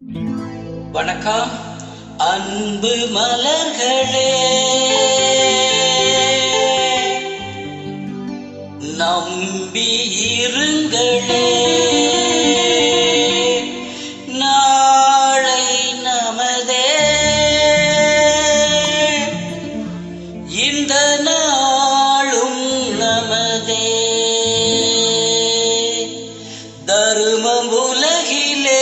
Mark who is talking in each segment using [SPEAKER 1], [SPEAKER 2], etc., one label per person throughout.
[SPEAKER 1] வணக்கம் அன்பு மலர்களே, நம்பி இருங்களே, நாளை நமதே, இந்த நாளும் நமதே. தருமம் உலகிலே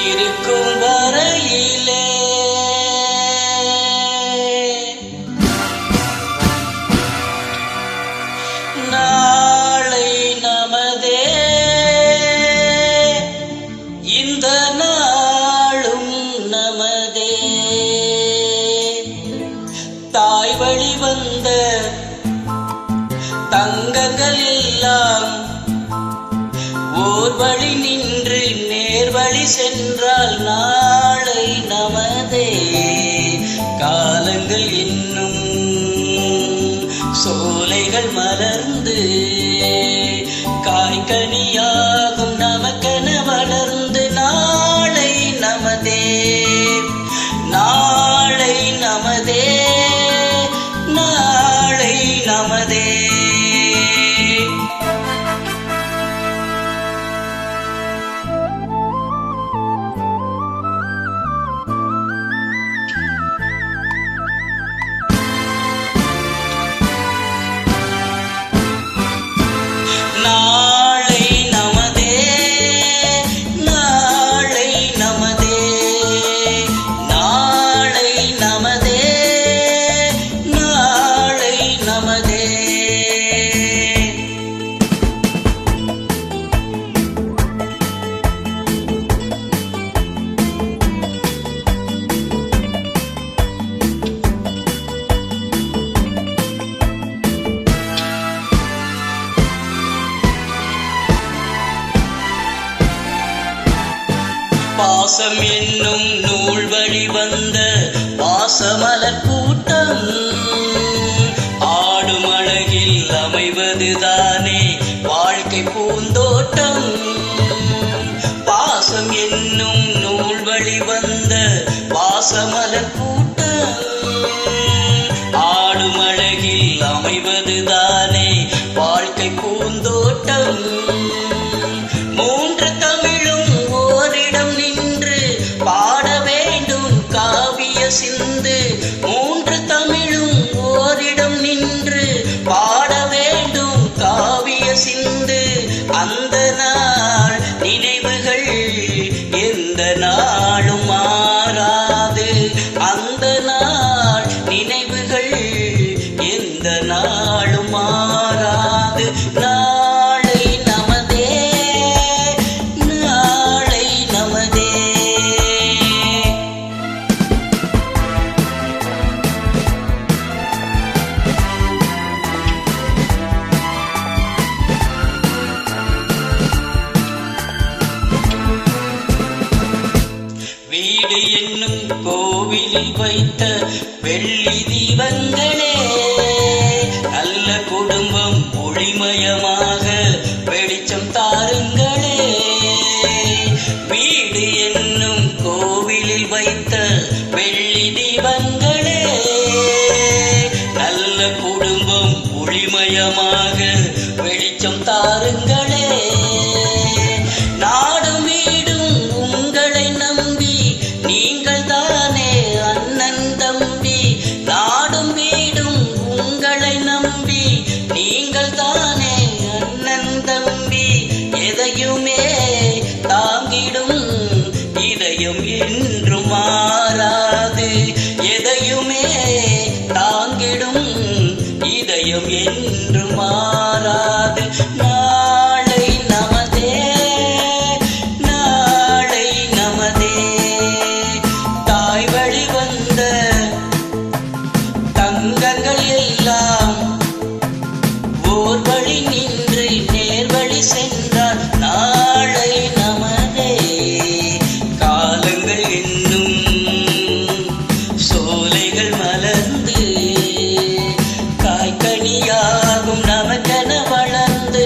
[SPEAKER 1] இருக்கும் வரையிலே நாளை நமதே, இந்த நாளும் நமதே. தாய் வழி வந்த தங்கங்கள் எல்லாம் ஓர் வழி நின்று நேர்வழி சென்றால் நாளை நமதே. காலங்கள் இன்னும் சோலைகள் மலர்ந்து காய்கனியாகும் நமக்கென வளர்ந்து நாளை நமதே, நாளை நமதே, நாளை நமதே. நாளை நமதே, நாளை நமதே, நாளை நமதே, நாளை நமதே. பாசம் என்னும் நூல் வழி வந்த பாசமலர் கூட்டம் ஆடும் அழகில் அமைவதுதானே வாழ்க்கை பூந்தோட்டம். பாசம் என்னும் நூல் வழி வந்த பாசமலர் கூட்டம் ஆடும் அழகில் அமைவதுதானே வாழ்க்கை பூந்தோட்டம். மூன்று தமிழும் ஓரிடம் நின்று பாட வேண்டும் காவிய சிந்து. மூன்று தமிழும் ஓரிடம் நின்று பாட வேண்டும் காவிய சிந்து. அந்த நாள் நினைவுகள் எந்த நாளும் மாறாது. அந்த நாள் நினைவுகள் எந்த நாளும் மாறாது. நாளை நமதே, நாளை நமதே. வீடு என்னும் கோவிலில் வைத்த வெள்ளி தீபங்களே, நல்ல குடும்பம் ஒளிமயமாக வெளிச்சம் தாருங்களே. வீடு என்னும் கோவிலில் வைத்த வெள்ளி தீபங்களே, நல்ல குடும்பம் ஒளிமயமாக வெளிச்சம் தாருங்களே. நாடும் வீடும் உங்களை நம்பி நீங்கள் தானே அண்ணன் தம்பி. நாடும் வீடும் உங்களை நம்பி நீங்கள் தானே அண்ணன் தம்பி. எதையுமே தாங்கிடும் இதயம் என்றும் மாறாது. எதையுமே தாங்கிடும் இதயம் என்றும் மாறாது. நாளை நமதே, நாளை நமதே. தாய் வழி வந்த தங்கங்கள் எல்லாம் ஓர் வழி நின்று நேர்வழி சென்றால் நாளை நமதே. காலங்கள் இன்னும் சோலைகள் மலர்ந்து காய்கனியாகும் நமக்கென வளர்ந்து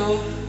[SPEAKER 2] தேங்க்யூ.